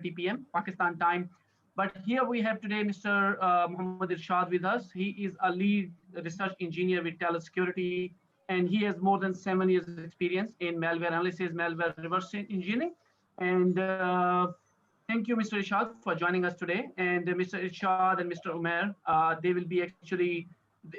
8:30 p.m. Pakistan time. But here we have today Mr. Muhammad Irshad with us. He is a lead research engineer with Talent Security, and he has more than 7 years experience in malware analysis, malware reversing engineering. And thank you, Mr. Irshad, for joining us today. And Mr. Irshad and Mr. Umair, they will be actually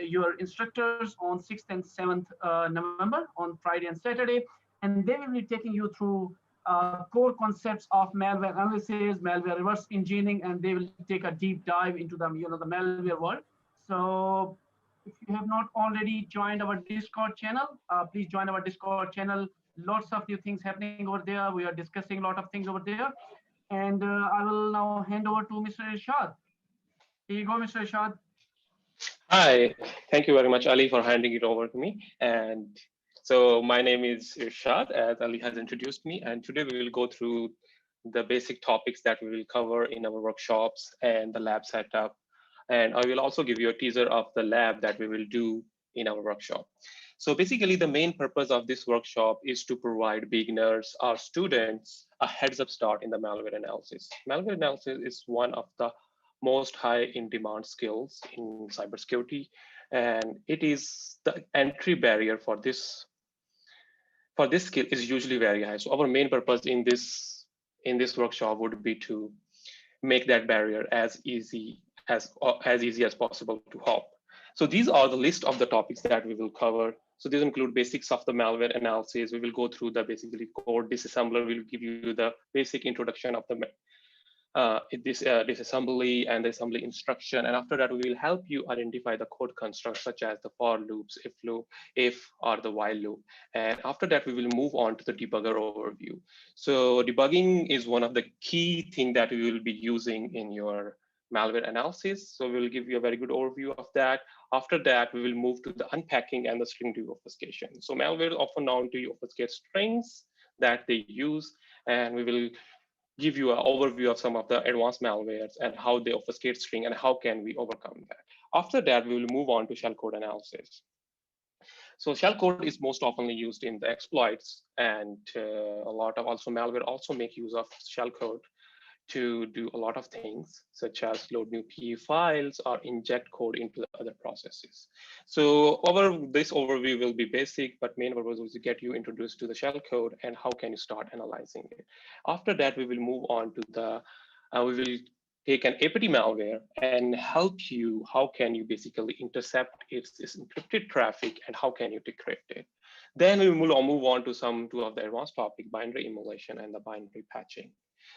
your instructors on 6th and 7th November on Friday and Saturday. And they will be taking you through core concepts of malware analysis, malware reverse engineering, and they will take a deep dive into the, the malware world. So if you have not already joined our Discord channel, please join our Discord channel. Lots of new things happening over there. We are discussing a lot of things over there. And I will now hand over to Mr. Irshad. Here you go, Mr. Irshad. Hi, thank you very much, Ali, for handing it over to me. And so my name is Irshad, as Ali has introduced me, and today we will go through the basic topics that we will cover in our workshops and the lab setup. And I will also give you a teaser of the lab that we will do in our workshop. So basically the main purpose of this workshop is to provide beginners or students a heads up start in the malware analysis. Malware analysis is one of the most high in demand skills in cybersecurity, and it is the entry barrier for this skill is usually very high. So our main purpose in this workshop would be to make that barrier as easy as possible to hop. So these are the list of the topics that we will cover. So these include basics of the malware analysis. We will go through the basically code disassembler. We'll give you the basic introduction of the disassembly and the assembly instruction. And after that, we will help you identify the code constructs such as the for loops, if loop, if, or the while loop. And after that, we will move on to the debugger overview. So debugging is one of the key things that we will be using in your malware analysis. So we'll give you a very good overview of that. After that, we will move to the unpacking and the string deobfuscation. So malware is often known to obfuscate strings that they use, and we will give you an overview of some of the advanced malwares and how they obfuscate string and how can we overcome that. After that, we will move on to shellcode analysis. So shellcode is most often used in the exploits, and a lot of also malware also make use of shellcode to do a lot of things, such as load new PE files or inject code into the other processes. So this overview will be basic, but main purpose is to get you introduced to the shellcode and how can you start analyzing it. After that, we will move on to the, we will take an APT malware and help you, how can you basically intercept its encrypted traffic and how can you decrypt it. Then we will move on to two of the advanced topic, binary emulation and the binary patching.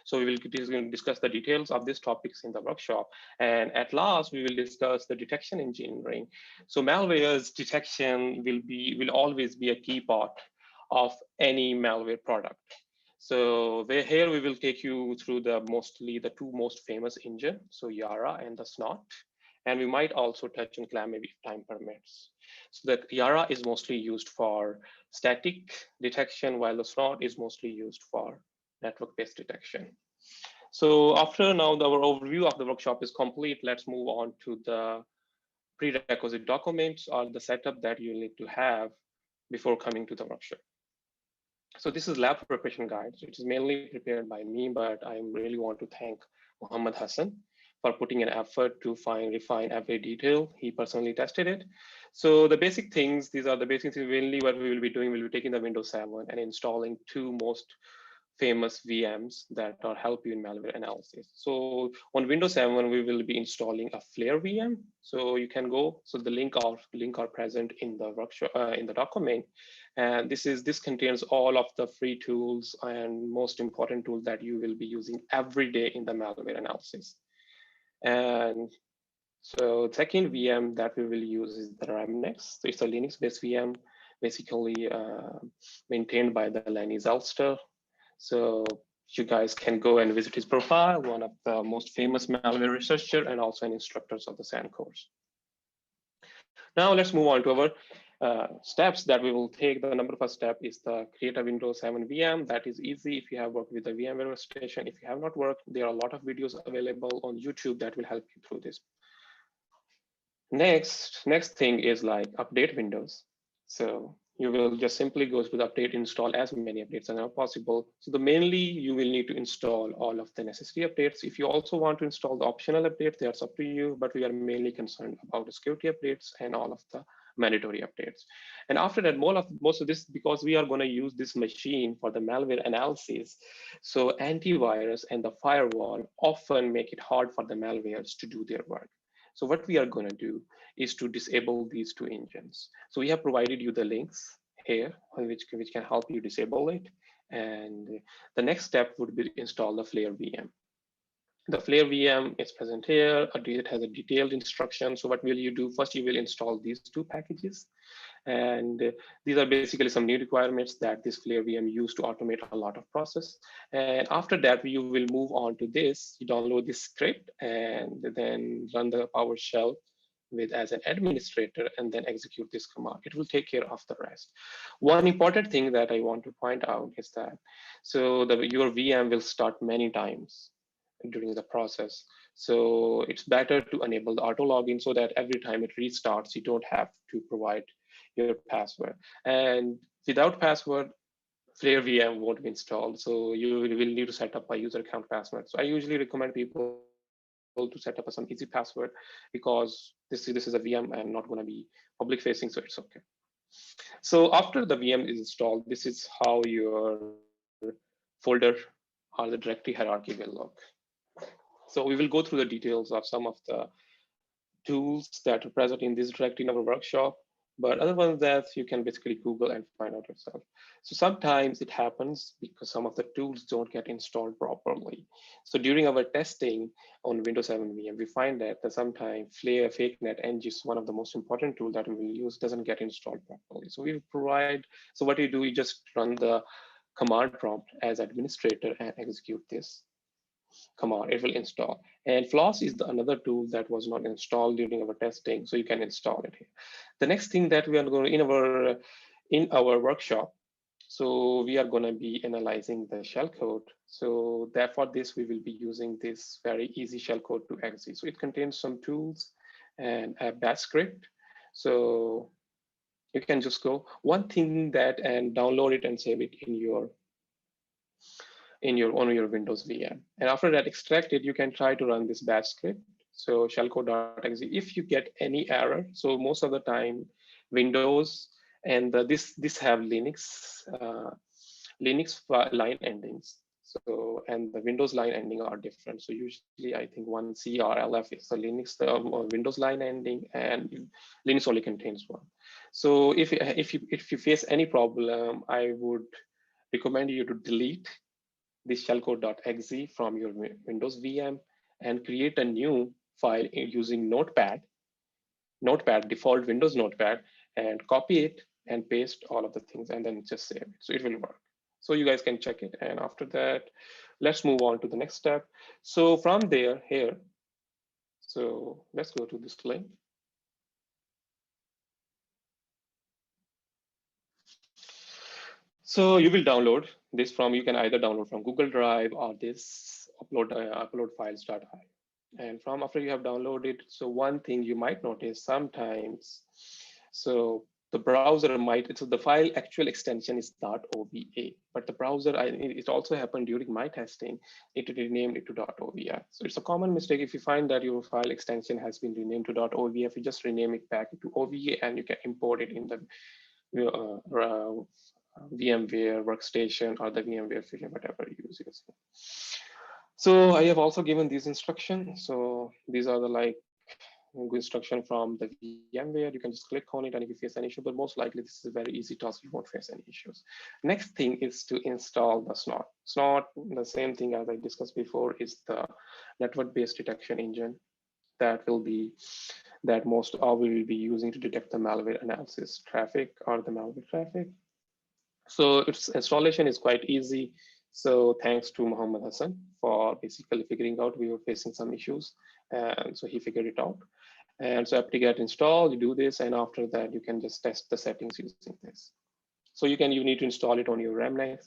So we will discuss the details of these topics in the workshop. And at last, we will discuss the detection engineering. So malware's detection will always be a key part of any malware product. So here we will take you through the two most famous engine, so Yara and the Snot. And we might also touch on CLAM maybe if time permits. So the Yara is mostly used for static detection, while the Snot is mostly used for network-based detection. So after now our overview of the workshop is complete, let's move on to the prerequisite documents or the setup that you need to have before coming to the workshop. So this is lab preparation guide, which is mainly prepared by me, but I really want to thank Muhammad Hassan for putting an effort to refine every detail. He personally tested it. So the basic things, these are the basic things. Mainly what we will be doing, we'll be taking the Windows 7 and installing two most famous VMs that are help you in malware analysis. So on Windows 7, we will be installing a Flare VM. So you can go, so the link are present in the workshop, in the document. And this contains all of the free tools and most important tools that you will be using every day in the malware analysis. And so second VM that we will use is the Remnex. So it's a Linux-based VM, basically maintained by the Lenny Zelstor. So you guys can go and visit his profile, one of the most famous malware researcher and also an instructor of the SAN course. Now let's move on to our steps that we will take. The number first step is the create a Windows 7 VM. That is easy if you have worked with the VMware workstation. If you have not worked, there are a lot of videos available on YouTube that will help you through this. Next thing is like update Windows. So you will just simply go to the update, install as many updates as possible. So the mainly you will need to install all of the necessary updates. If you also want to install the optional updates, that's up to you, but we are mainly concerned about the security updates and all of the mandatory updates. And after that, most of this, because we are going to use this machine for the malware analysis, so antivirus and the firewall often make it hard for the malwares to do their work. So what we are going to do is to disable these two engines. So we have provided you the links here, which can help you disable it. And the next step would be to install the Flare VM. The Flare VM is present here. It has a detailed instruction. So what will you do? First, you will install these two packages. And these are basically some new requirements that this Flare VM used to automate a lot of process. And after that, you will move on to this. You download this script and then run the PowerShell with as an administrator and then execute this command. It will take care of the rest. One important thing that I want to point out is that your VM will start many times during the process. So it's better to enable the auto login so that every time it restarts, you don't have to provide your password. And without password, Flare VM won't be installed. So you will need to set up a user account password. So I usually recommend people to set up some easy password because this is a VM and not going to be public facing, so it's okay. So after the VM is installed, this is how your folder or the directory hierarchy will look. So we will go through the details of some of the tools that are present in this directory in our workshop. But other than that, you can basically Google and find out yourself. So sometimes it happens because some of the tools don't get installed properly. So during our testing on Windows 7 VM, we find that sometimes Flare, FakeNet, and just one of the most important tools that we will use doesn't get installed properly. So we provide, so what you do, you just run the command prompt as administrator and execute this command, it will install. And Floss is another tool that was not installed during our testing, so you can install it here. The next thing that we are going to, in our workshop, so we are going to be analyzing the shellcode. So therefore this, we will be using this very easy shellcode to execute. So it contains some tools and a bash script. So you can just go one thing that and download it and save it on your Windows VM. And after that, extract it, you can try to run this bash script. So shellcode.exe. If you get any error, so most of the time, Windows and this have Linux line endings. So and the Windows line ending are different. So usually, I think one C or LF is the Linux Windows line ending, and Linux only contains one. So if you face any problem, I would recommend you to delete this shellcode.exe from your Windows VM and create a new file using Notepad, default Windows Notepad, and copy it and paste all of the things and then just save it. So it will work. So you guys can check it. And after that, let's move on to the next step. So from there, here, so let's go to this link. So you will download this from, you can either download from Google Drive or this upload files.io. And from after you have downloaded, so one thing you might notice sometimes, so the browser might, so the file actual extension is .ova, but the browser, it also happened during my testing, it renamed it to .ovf. So it's a common mistake if you find that your file extension has been renamed to .ovf, you just rename it back to OVA and you can import it in the VMware workstation or the VMware VM, whatever you use. So I have also given these instructions. So these are the instruction from the VMware. You can just click on it and if you face any issue, but most likely this is a very easy task. You won't face any issues. Next thing is to install the Snot. Snot, the same thing as I discussed before, is the network-based detection engine that will be most we will be using to detect the malware analysis traffic or the malware traffic. So its installation is quite easy. So thanks to Muhammad Hassan for basically figuring out we were facing some issues. And so he figured it out. And so apt-get install, you do this, and after that, you can just test the settings using this. So you need to install it on your Remnex.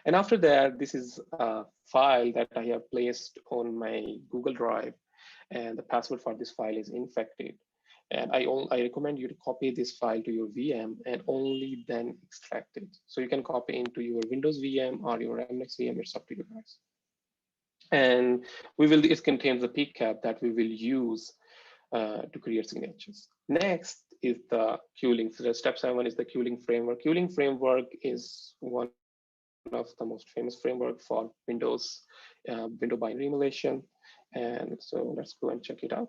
And after that, this is a file that I have placed on my Google Drive. And the password for this file is infected. And I recommend you to copy this file to your VM and only then extract it. So you can copy into your Windows VM or your Remnex VM, it's up to you guys. And it contains the PCAP that we will use to create signatures. Next is the queuing. So step 7 is the queuing framework. Queuing framework is one of the most famous framework for Windows window binary emulation. And so let's go and check it out.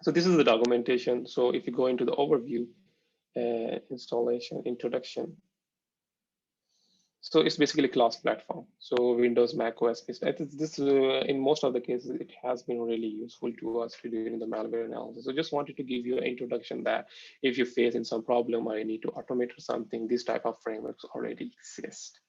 So this is the documentation. So if you go into the overview, installation, introduction. So it's basically class platform. So Windows, Mac OS. This in most of the cases, it has been really useful to us during the malware analysis. So just wanted to give you an introduction that if you face in some problem or you need to automate or something, this type of frameworks already exist.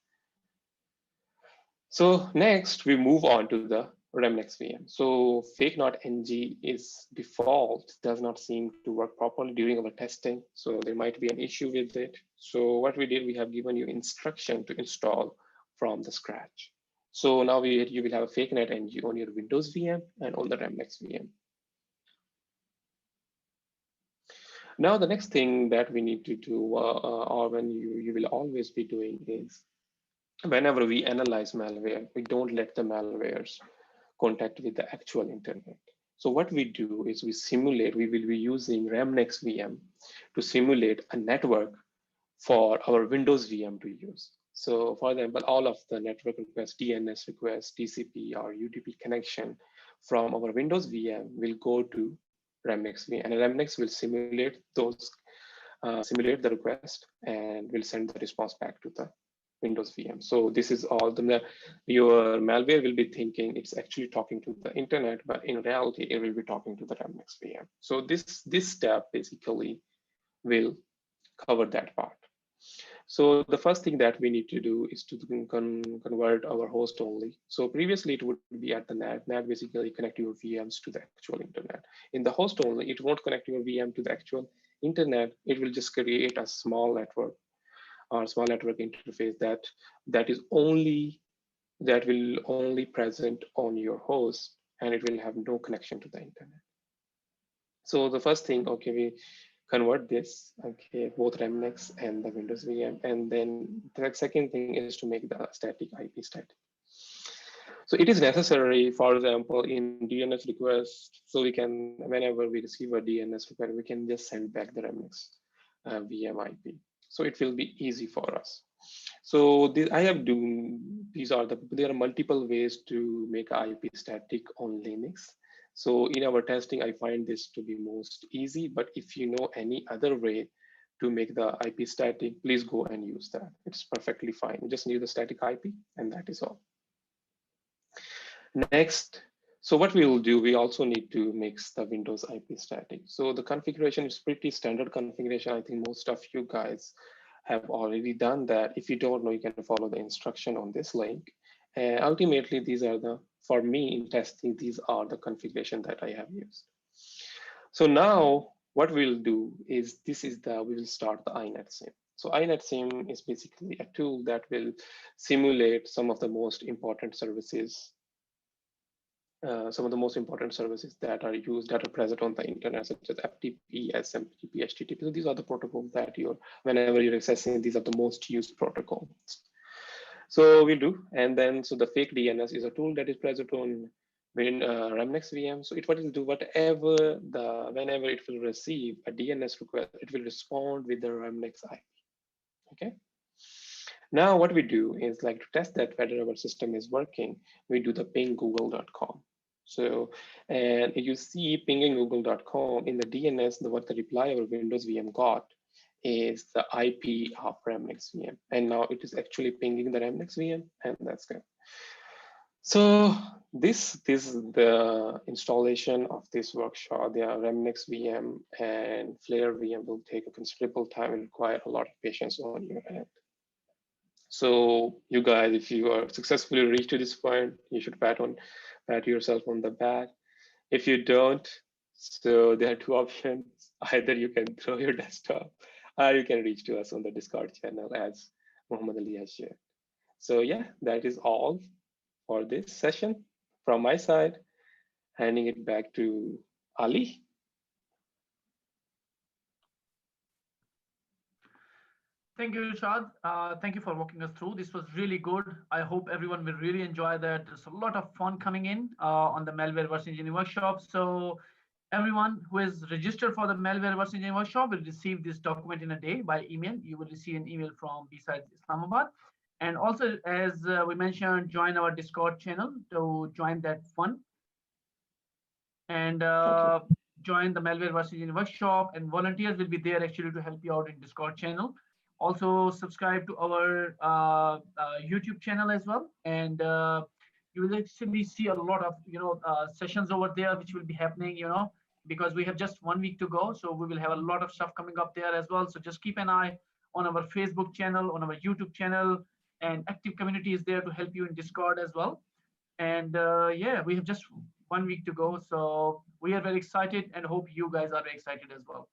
So next we move on to the Remnex VM. So fake.ng is default, does not seem to work properly during our testing. So there might be an issue with it. So what we did, we have given you instruction to install from the scratch. So now you will have a fake.ng on your Windows VM and on the Remnex VM. Now the next thing that we need to do, or when you will always be doing is, whenever we analyze malware, we don't let the malwares contact with the actual internet. So what we do is we will be using Remnex VM to simulate a network for our Windows VM to use. So for example, all of the network requests, DNS requests, TCP or UDP connection from our Windows VM will go to Remnex VM, and Remnex will simulate simulate the request and will send the response back to the Windows VM. So this is all your malware will be thinking it's actually talking to the internet, but in reality, it will be talking to the Remnex VM. So this step basically will cover that part. So the first thing that we need to do is to convert our host only. So previously it would be at the NAT. NAT basically connect your VMs to the actual internet. In the host only, it won't connect your VM to the actual internet. It will just create a small network or small network interface that will only present on your host, and it will have no connection to the internet. So the first thing, okay, we convert this, okay, both Remnex and the Windows VM, and then the second thing is to make the static IP static. So it is necessary, for example, in DNS request, so we can, whenever we receive a DNS request, we can just send back the Remnex VM IP. So it will be easy for us. So there are multiple ways to make IP static on Linux. So in our testing, I find this to be most easy, but if you know any other way to make the IP static, please go and use that. It's perfectly fine. You just need the static IP and that is all. Next, so what we will do, we also need to mix the Windows IP static. So the configuration is pretty standard configuration. I think most of you guys have already done that. If you don't know, you can follow the instruction on this link. And ultimately, these are for me in testing, these are the configuration that I have used. So now what we'll do is we will start the INetSim. So INetSim is basically a tool that will simulate some of the most important services that are present on the internet, such as FTP, SMTP, HTTP. So these are the protocols that whenever you're accessing, these are the most used protocols. So we do, and then so the fake DNS is a tool that is present on Remnex VM. So what it will do, whenever it will receive a DNS request, it will respond with the Remnex IP. Okay. Now what we do is, like, to test that whether our system is working, we do the ping google.com. So, and you see pinging google.com in the DNS, what the reply our Windows VM got is the IP of Remnex VM. And now it is actually pinging the Remnex VM, and that's good. So this is the installation of this workshop. The Remnex VM and Flare VM will take a considerable time and require a lot of patience on your end. So you guys, if you are successfully reached to this point, you should pat yourself on the back. If you don't, so there are two options. Either you can throw your desktop, or you can reach to us on the Discord channel, as Muhammad Ali has shared. So yeah, that is all. for this session. From my side, handing it back to Ali. Thank you, Irshad. Thank you for walking us through. This was really good. I hope everyone will really enjoy that. There's a lot of fun coming in on the Malware Reversing Engineering Workshop. So everyone who is registered for the Malware Reversing Engineering Workshop will receive this document in a day by email. You will receive an email from BSides Islamabad. And also, as we mentioned, join our Discord channel to join that fun. And join the Malware Reversing Engineering Workshop, and volunteers will be there actually to help you out in Discord channel. Also subscribe to our YouTube channel as well, and you will actually see a lot of sessions over there which will be happening, because we have just 1 week to go, so we will have a lot of stuff coming up there as well. So just keep an eye on our Facebook channel, on our YouTube channel, and active community is there to help you in Discord as well. And yeah, we have just 1 week to go, so we are very excited and hope you guys are very excited as well.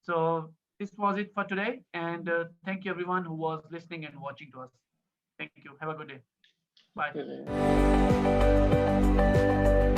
So this was it for today, and thank you everyone who was listening and watching to us. Thank you. Have a good day. Bye.